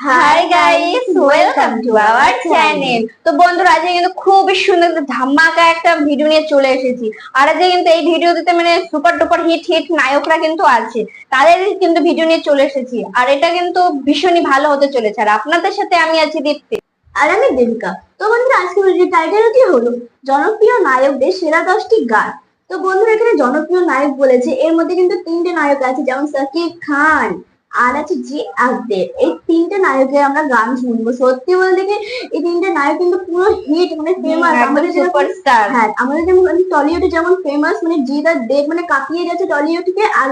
Hi guys, welcome to our channel. তো বন্ধুরা, আজকে কিন্তু খুবই সুন্দর ধামাকা একটা ভিডিও নিয়ে চলে এসেছি। আর আজকে কিন্তু এই ভিডিওতে মানে সুপার ডুপার হিট হিট নায়করা কিন্তু আছে, তাদের কিন্তু ভিডিও নিয়ে চলে এসেছি। আর এটা কিন্তু ভীষণই ভালো হতে চলেছে। আর আপনাদের সাথে আমি আছি দীপ্তি। আর আমি দেবিকা। তো বন্ধুরা, আজকে ভিডিওর টাইটেল কি হলো জনপ্রিয় নায়কদের সেরা 10টি গান। তো বন্ধুরা, এখানে জনপ্রিয় নায়ক বলেছে, এর মধ্যে কিন্তু 3টে নায়ক আছে, যেমন সাকিব খান আর আছে জি আকদের। এই 3টে নায়কের আমরা গান শুনবো। সত্যি বলতে কি, এই 3টে নায়ক কিন্তু পুরো হিট, মানে ফেমাস। আমাদের সুপারস্টার। হ্যাঁ, আমাদের যেমন টলিউডে যেমন ফেমাস, মানে জিৎ আর দেব মানে কাঁপিয়ে যাচ্ছে টলিউডকে, আর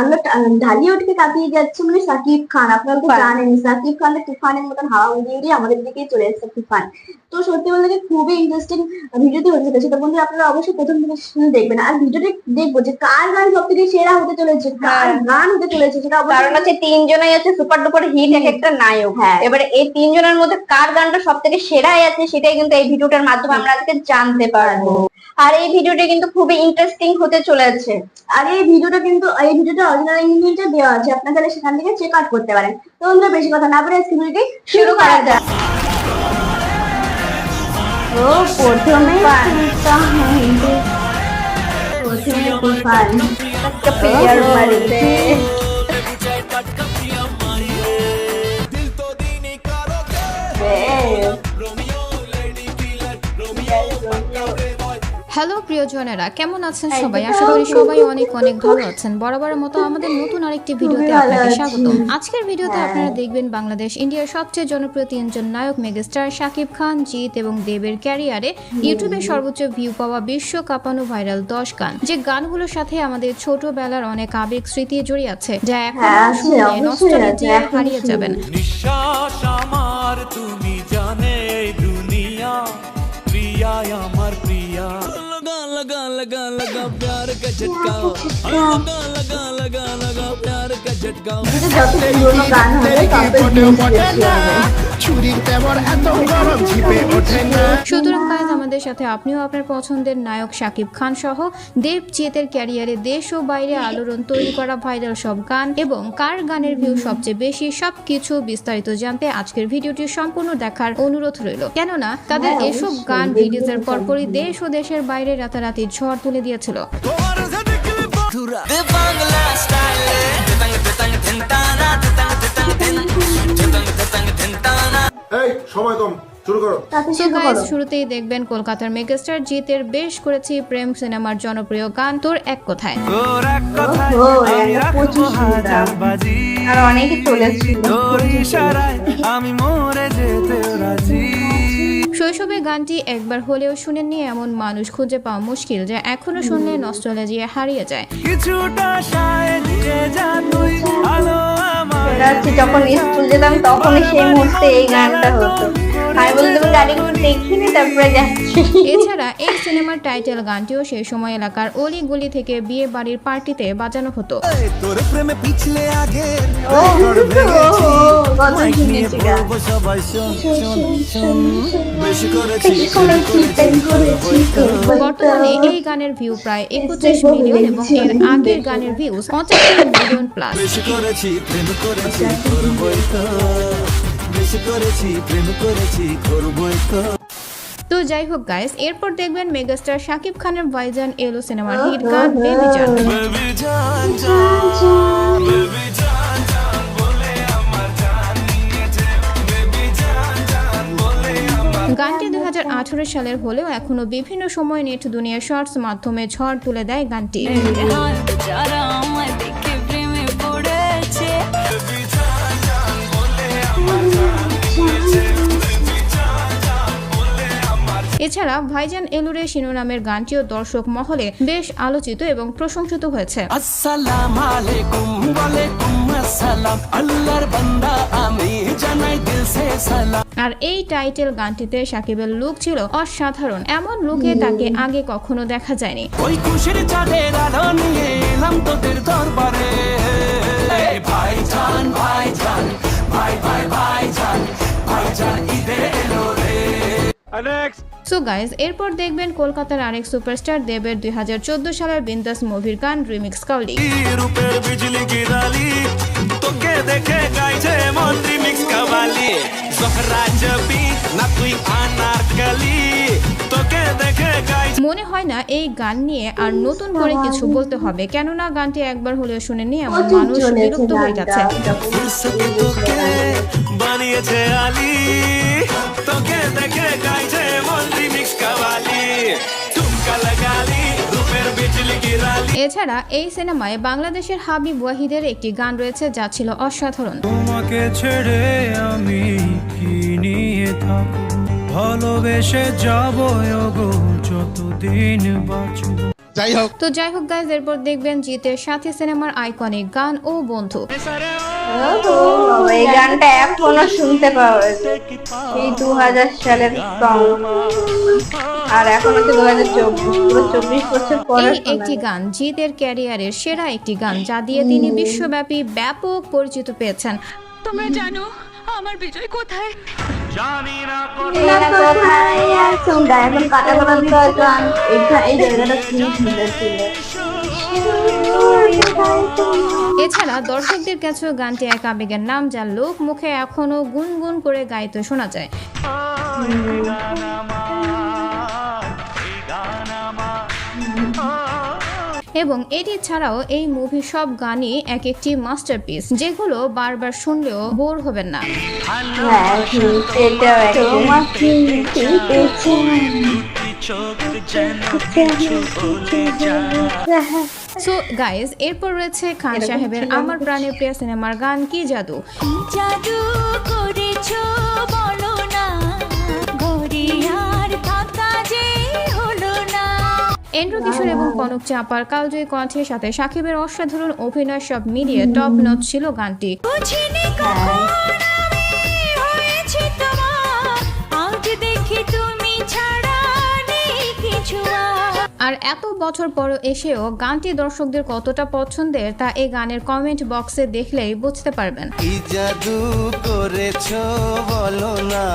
আমরা ঢালিউডকে কাঁপিয়ে যাচ্ছে মানে সাকিব খান। আপনারা তো জানেন সাকিব খান তুফানের মতন হাওয়া উড়িয়ে উড়িয়ে আমাদের দিকেই চলে এসেছে তুফান। তো সত্যি বলতে কি খুবই ইন্টারেস্টিং ভিডিওটি হতে চলেছে। তো বন্ধুরা, আপনারা অবশ্যই প্রথম থেকে শুনে দেখবেন। আর ভিডিওটি দেখবো যে কার গান সব থেকে সেরা হতে চলেছে, কার গান হতে চলেছে সেটা কারণ হচ্ছে তিনজনই আছে সুপার ডুপার হিট এক একটা নায়ক। হ্যাঁ, এবারে এই তিনজনের মধ্যে কার গানটা সব থেকে সেরাই আছে সেটাই কিন্তু এই ভিডিওটার মাধ্যমে আমরা আজকে জানতে পারবো। আর এই ভিডিওটা কিন্তু খুবই ইন্টারেস্টিং হতে চলেছে। আর এই ভিডিওটা অরিজিনাল ইংলিশে দেওয়া আছে, আপনারা তাহলে সেখান থেকে চেক আউট করতে পারেন। তো বন্ধুরা, বেশি কথা না বলে আজকে ভিডিওটি শুরু করা যাক। ও প্রথমে তুফান প্লেয়ার মারিতে হ্যালো প্রিয়জনেরা, কেমন আছেন সবাই? আশা করি সবাই অনেক অনেক ভালো আছেন। বরাবরের মতো আমাদের নতুন আরেকটি ভিডিওতে আপনাকে স্বাগতম। আজকের ভিডিওতে আপনারা দেখবেন বাংলাদেশ ইন্ডিয়ার সবচেয়ে জনপ্রিয় 3জন নায়ক মেগাস্টার শাকিব খান, জিৎ এবং দেবের ক্যারিয়ারে ইউটিউবে সর্বোচ্চ ভিউ পাওয়া বিশ্ব কাঁপানো ভাইরাল 10 গান, যে গানগুলোর সাথে আমাদের ছোটবেলার অনেক আবেগ স্মৃতি জড়িয়ে আছে, যা এখন শুনলে নস্টালজিয়ায় হারিয়ে যাবেন। নিঃশ্বাস আমার, তুমি জানে এই দুনিয়া, প্রিয়া আমার প্রিয়া, लगा लगा लगा लगा प्यार का झटका, लगा लगा लगा लगा प्यार का झटका। যত পুরোনো গান হবে সুতরাং গাইজ, আমাদের সাথে আপনিও আপনার পছন্দের নায়ক শাকিব খান সহ দেব জিতের ক্যারিয়ারে দেশ ও বাইরে আলোড়ন তৈরি করা ভাইরাল সব গান এবং কার গানের ভিউ সবচেয়ে বেশি, সবকিছু বিস্তারিত জানতে আজকের ভিডিওটি সম্পূর্ণ দেখার অনুরোধ রইল। কেননা তাদের এসব গান রিলিজের পরপরই দেশ ও দেশের বাইরে রাতারাতি ঝড় তুলে দিয়েছিল। এই সময় কম, শুরু করো। শুরুতেই দেখবেন কলকাতার মেগাস্টার জিতের বেশ করেছি প্রেম সিনেমার জনপ্রিয় গান তোর এক কথায়। তোর এক কথায় আমি রাখবো হাজার বাজি, আর অনেকই চলেছে। তোর ইশারায় আমি মরে যেতে রাজি। শৈশবে গানটি একবার হলেও শুনেননি এমন মানুষ খুঁজে পাওয়া মুশকিল, যা এখনো শুনলে নস্টালজিয়া হারিয়ে যায়। কিছুটা সায় দিয়ে যা তুই আলো আমার, যখন স্কুল যেতাম তখনই সেই মুহূর্তে এই গানটা হতো। আমি বলতে গাড়িগুলো দেখিনি, তারপরে যাচ্ছি। এছাড়া এই সিনেমার টাইটেল গানটিও সেই সময় এলাকার অলি গলি থেকে বিয়ে বাড়ির পার্টিতে বাজানো হতো। তোর প্রেমে পিছলে আগে সবাই বর্তমানে এই গানের ভিউ প্রায় 25 মিলিয়ন এবং এর আগের গানের ভিউজ 75 মিলিয়ন প্লাস। বেশি করেছি প্রেম করেছি করবই তো, বেশি করেছি প্রেম করেছি করবই তো। তো যাই হোক গাইস, এরপর দেখবেন মেগাস্টার শাকিব খানের ভাইজান এলো সিনেমার হিট গান বেবি জান। বেবি জান জান, বেবি জান জান বলে আমার জান নিয়েছে, বেবি জান জান বলে আমার। গানটি 2018 সালের হলেও এখনো বিভিন্ন সময় নেট দুনিয়া শর্টস মাধ্যমে ঝড় তুলে দেয় গানটি। যারা আমার দেখে প্রেমে পড়েছে, বেবি জান জান বলে আমার জান নিয়েছে, বেবি জান জান বলে আমার। এছাড়া ভাইজান এলুরে শিরোনামের গানটিও দর্শক মহলে বেশ আলোচিত এবং প্রশংসিত হয়েছে। আসসালামু আলাইকুম ওয়ালাইকুম আসসালাম, আল্লাহর বান্দা আমি জানাই দিল সে সালাম। আর এই টাইটেল গানটিতে শাকিবের লুক ছিল অসাধারণ। এমন লুকে তাকে আগে কখনো দেখা যায়নি। ওই খুশির চাঁদের আলো নিয়ে এলাম তোদের দরবারে, ভাইজান ভাইজান ভাই ভাই ভাইজান ভাইজান ঈদে এলো রে। সো গাইজ, এরপর দেখবেন কলকাতার আরেক সুপারস্টার দেবের 2014 সালের বিন্দাস মুভির গান রিমিক্স কাউলি। রূপের বিজলি গিরালি তোকে দেখে গাইছে মন রিমিক্স কাওয়ালি। রাজবি না তুই আনারকলি তোকে দেখে গাই মনে হয় না এই গান নিয়ে আর নতুন করে কিছু বলতে হবে, কেননা গানটি একবার হলেও শুনেনি এমন প্রচুর মানুষ চলেছে বিরক্ত হয়ে গেছে। গানটা ফুরসত তোকে বানিয়েছে আলি তোকে দেখে গাইছে মন রিমিক্স কাওয়ালি তুমকা লাগালি রূপের বিজলি গিরালি। এছাড়া এই সিনেমায় বাংলাদেশের হাবিব ওয়াহিদের একটি গান রয়েছে যা ছিল অসাধারণ। তোমাকে ছেড়ে আমি কি নিয়ে থাকবো, ভালোবেসে যাবো ওগো যতদিন বাঁচবো। তো যাই হোক গাইজ, এরপর দেখবেন জিতের সাথী সিনেমার আইকনিক গান ও বন্ধু। এই গানটা এখনো শুনতে পাওয়া যায়, এই 2000 সালের সং, আর এখন হচ্ছে 2024, পুরো 24 বছর পরে এই একটি গান জিতের ক্যারিয়ারের সেরা একটি গান, যা দিয়ে তিনি বিশ্বব্যাপী ব্যাপক পরিচিত পেয়েছেন। তোমরা জানো আমার বিজয় কোথায়? এখন কাটা করা গান এই জায়গাটা খুবই সুন্দর ছিল। এছাড়া দর্শকদের কাছেও গানটি এক আবেগের নাম, যা লোক মুখে এখনো গুনগুন করে গাইতে শোনা যায়। এবং এটি ছাড়াও এই মুভি সব গানই এক একটি মাস্টারপিস, যেগুলো বারবার শুনলেও বোর হবেন না। হ্যাঁ এটাও তোমাকে পেয়েছি। সো গাইজ, এরপর রয়েছে খান সাহেবের আমার প্রাণের প্রিয় সিনেমার গান কি জাদু। জাদু করেছো বলো না, ঘরে আর থাকা যে হলো না। এন্ড্রু কিশোর এবং কনক চাপার কালজয়ী কণ্ঠের সাথে সাকিবের অসাধারণ অভিনয় সব মিলিয়ে টপ নচ ছিল গানটি। বুঝিনি কখন আমি হয়েছি তোমার, আজ দেখি তুমি ছাড়া নেই কিছু আর। আর এত বছর পর এসেও গানটি দর্শকদের কতটা পছন্দের তা এই গানের কমেন্ট বক্সে দেখলেই বুঝতে পারবেন। কি জাদু করেছো বলো না,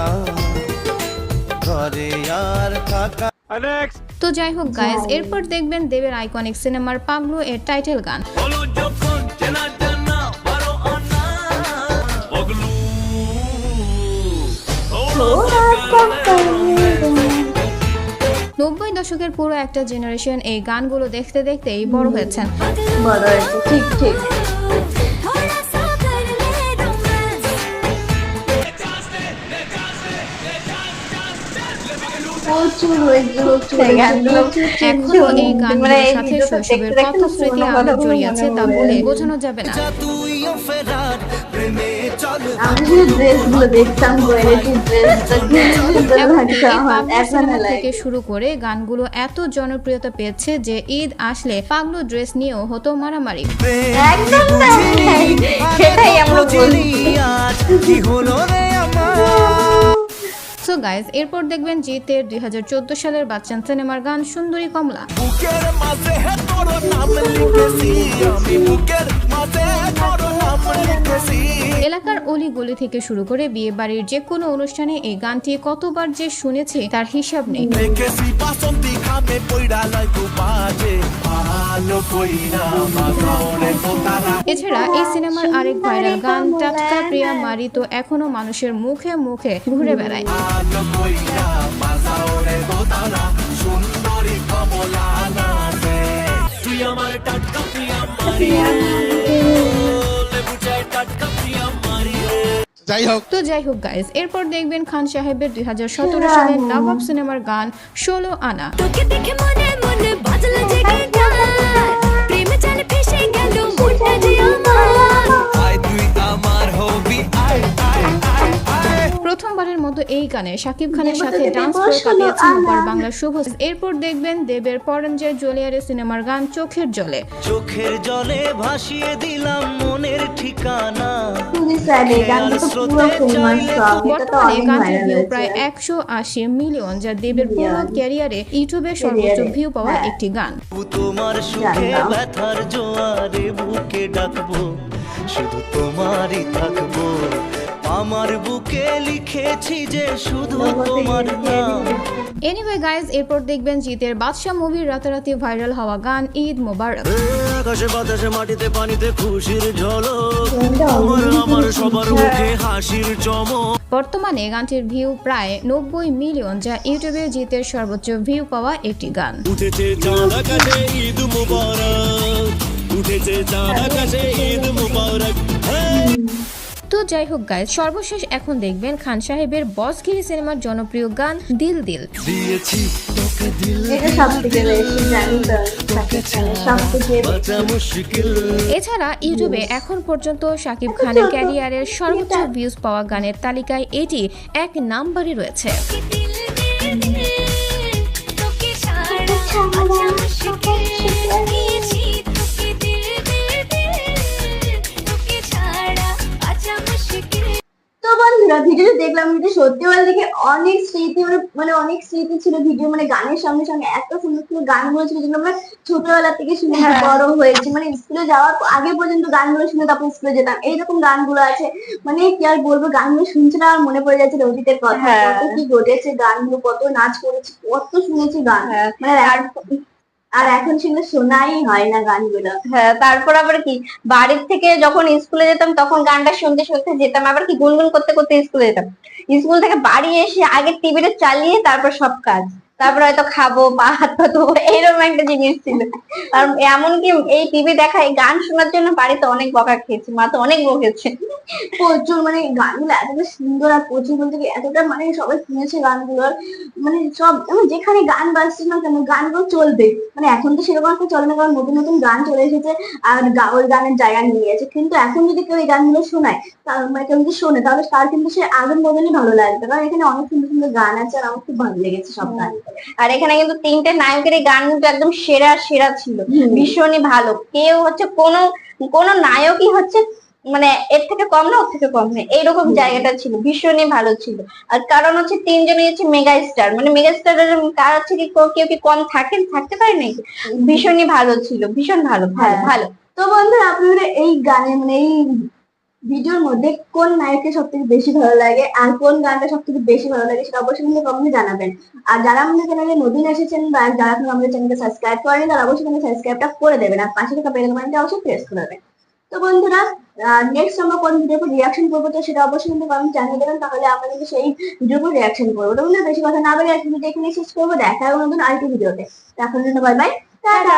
ঘরে আর থাকা। তো যাই হোক গাইজ, এরপর দেখবেন দেবের আইকনিক সিনেমার পাগলু এর টাইটেল গান। বলো যখন চেনা জানা বারো আনা পগলু নব্বই দশকের পুরো একটা জেনারেশন এই গানগুলো দেখতে দেখতেই বড় হয়েছেন। বড় হয়েছে, ঠিক ঠিক। थोड़ा सा कर ले रोमांस, প্রচুর হয়েছে, এই গানগুলো এখনো এই মানে গানগুলোর এই সাথে ভিডিওটা শৈশবের দেখতে কত দেখতে স্মৃতি পুরোনো আবেগ কথাগুলো জড়িয়ে আছে তা মনে বলে পড়ে। বোঝানো যাবে না। তুইও ফেরার প্রেমে চলো আমি শুধু ড্রেস গুলো দেখতাম, কোয়ালিটি ড্রেসটা সুন্দর এবং লাগতো এই আমার, পাগলু এখন সিনেমা লাগে। থেকে শুরু করে গানগুলো এত জনপ্রিয়তা পেয়েছে যে ঈদ আসলে পাগলু ড্রেস নিয়েও হতো মারামারি। একদম না, সেটাই আমরা বলি। আজ কি হলো রে আমার। সো গাইজ, এরপর দেখবেন জিতের 2014 সালের বাচ্চান সিনেমার গান সুন্দরী কমলা। বুকের মাঝে তোর নাম লিখেছি আমি বুকের মাঝে তোর নাম লিখেছি। এলাকার অলি গলি থেকে শুরু করে বিয়ে বাড়ির যে কোনো অনুষ্ঠানে এই গানটি কতবার যে শুনেছি তার হিসাব নেই। দেখেছি বাসন্তী খামে পইড়া লয় তু বাজে ভালো কইরা মাথাওরে পোতারা। এছাড়া এই সিনেমার আরেক ভাইরাল গান টাটকা প্রিয়া মারি তো এখনো মানুষের মুখে মুখে ঘুরে বেড়ায়। ভালো কইরা মাথাওরে পোতারা সুন্দরী কমলা নাচে। তুই আমার টাটকা প্রিয়া মারি লেবু চাই টাটকা প্রিয়া মারি। তো যাই হোক গাইজ, এরপর দেখবেন খান সাহেবের 2017 সালের নবাব সিনেমার গান 16 আনা। তোকে দেখে মনে মনে বাজলো জেগে গান, প্রেমে জালে ফেসে গেল মনটা যে আমার। আয় তুই আমার হবি আয় আয় আয় আয়। প্রথমবারের মতো এই গানে শাকিব খানের সাথে ডান্স করে কাটিয়েছেন ওপার বাংলা শুভ। এরপর দেখবেন দেবের পরঞ্জয় জলিয়ারে সিনেমার গান চোখের জলে। চোখের জলে ভাসিয়ে দিলাম মনের ঠিকানা। খুবই sad, এই গানটা তো পুরো famous song, এটা তো বর্তমানে অনেক গানটির viral ভিউ হয়েছে। প্রায় 180 মিলিয়ন, যা দেবের পুরো ক্যারিয়ারে ইউটিউবে সর্বোচ্চ ভিউ পাওয়া হ্যাঁ। একটি গান। তোমার সুখে জানতাম। ব্যথার জোয়ারে বুকে ডাকবো, শুধু তোমারই থাকবো আমার বুকে লিখেছি যে শুধু তোমার নাম। এনিওয়ে গাইজ, এরপর দেখবেন জিতের বাদশা মুভির রাতারাতি ভাইরাল হওয়া গান ঈদ মোবারক। আকাশে বাতাসে মাটিতে পানিতে খুশির ঝলক, আমার সবার মুখে হাসির চমক। বর্তমানে গানটির ভিউ প্রায় 90 মিলিয়ন, যা ইউটিউবে জিতের সর্বোচ্চ ভিউ পাওয়া একটি গান। উঠেছে চাঁদ আকাশে ঈদ মুবারক, উঠেছে চাঁদ আকাশে ঈদ মুবারক। তো যাই হোক গাইজ, সর্বশেষ এখন দেখবেন খান সাহেবের বসগিরি সিনেমার জনপ্রিয় গান দিল দিল। দিয়েছি তোকে দিল, এটা সব থেকে বেশি জানি তো শাকিব খানের সব থেকে বাঁচা মুশকিল। এছাড়া ইউটিউবে এখন পর্যন্ত শাকিব খানের ক্যারিয়ারের সর্বোচ্চ ভিউজ পাওয়া গানের তালিকায় এটি 1 নম্বরে রয়েছে। তোকে ছাড়া আচ্ছা মুশকিল দিয়েছি তোকে দিল তোকে ছাড়া আচ্ছা মুশকিল। তো বন্ধুরা ভিডিওটা দেখলাম, কিন্তু সত্যি বলতে দেখে অনেক স্মৃতি মানে অনেক স্মৃতি ছিল ভিডিও, মানে গানের সঙ্গে সঙ্গে এত সুন্দর সুন্দর গানগুলো ছিল যেগুলো আমরা ছোটবেলা থেকে শুনে বড় হয়েছি, মানে স্কুলে যাওয়ার আগে পর্যন্ত গানগুলো শুনে তারপর স্কুলে যেতাম, এইরকম গানগুলো আছে। মানে কি আর বলবো, গানগুলো শুনছে না আর মনে পড়ে যাচ্ছে অতীতের কথা, কত কি ঘটেছে, গানগুলো কত নাচ করেছি, কত শুনেছি গান, মানে আর এখন শুনে শোনাই হয় না গানগুলো। হ্যাঁ, তারপর আবার কি বাড়ির থেকে যখন স্কুলে যেতাম তখন গানটা শুনতে শুনতে যেতাম, আবার কি গুনগুন করতে করতে স্কুলে যেতাম। স্কুল থেকে বাড়ি এসে আগে টিভিটা চালিয়ে তারপর সব কাজ, তারপর হয়তো খাবো বা হাত পা ধোবো, এরকম একটা জিনিস ছিল। আর এমনকি এই টিভি দেখা, এই গান শোনার জন্য বাড়িতে অনেক বকা খেয়েছি, মা তো অনেক বকেছে। প্রচুর, মানে গানগুলো এতটা সুন্দর আর প্রচুর বলতে কি এতটা, মানে সবাই শুনেছে গানগুলোর, মানে সব মানে যেখানে গান বাজছে না কেন গানগুলো চলবে। মানে এখন তো সেরকম একটা চলে না, কারণ নতুন নতুন গান চলে এসেছে আর ওই গানের জায়গা নিয়ে গেছে। কিন্তু এখন যদি কেউ এই গানগুলো শোনায়, মানে কেউ যদি শোনে, তাহলে তার কিন্তু সে আগের মতনই ভালো লাগবে, কারণ এখানে অনেক সুন্দর সুন্দর গান আছে আর আমার খুব ভালো লেগেছে সব গান। আর এখানে কিন্তু 3টে নায়কের এই গান কিন্তু একদম সেরা সেরা ছিল, ভীষণই ভালো। কেউ হচ্ছে কোন নায়কই হচ্ছে মানে এর থেকে কম না ওর থেকে কম না, এইরকম জায়গাটা ছিল, ভীষণই ভালো ছিল। আর কারণ হচ্ছে 3জনই হচ্ছে মেগা স্টার, মানে মেগা স্টারের কার হচ্ছে কি কেউ কি কম থাকতে পারে নাকি, ভীষণই ভালো ছিল, ভীষণ ভালো ভালো ভালো। তো বন্ধুরা আপনাদের এই গানে মানে এই ভিডিওর মধ্যে কোন নায়ককে সব থেকে বেশি ভালো লাগে আর কোন গানটা সব থেকে বেশি ভালো লাগে সেটা অবশ্যই কিন্তু কমেন্টে জানাবেন। আর যারা আমাদের চ্যানেলে নতুন এসেছেন বা যারা এখন আমাদের চ্যানেলকে সাবস্ক্রাইব করেনি, তারা অবশ্যই কিন্তু সাবস্ক্রাইবটা করে দেবেন আর পাশে থাকা বেল আইকনটা অবশ্যই প্রেস করে দেবেন। তো বন্ধুরা নেক্সট আমরা কোন ভিডিওর উপর রিঅ্যাকশন করবো তো সেটা অবশ্যই কিন্তু কমেন্ট জানিয়ে দেবেন, তাহলে আমরা কিন্তু সেই ভিডিওর উপর রিঅ্যাকশন করবো। তো বন্ধুরা বেশি কথা না বলে আজকে ভিডিও এখানে শেষ করবো, দেখা হবে নতুন আরেকটি ভিডিওতে। এখন জন্য বাই বাই, টাটা।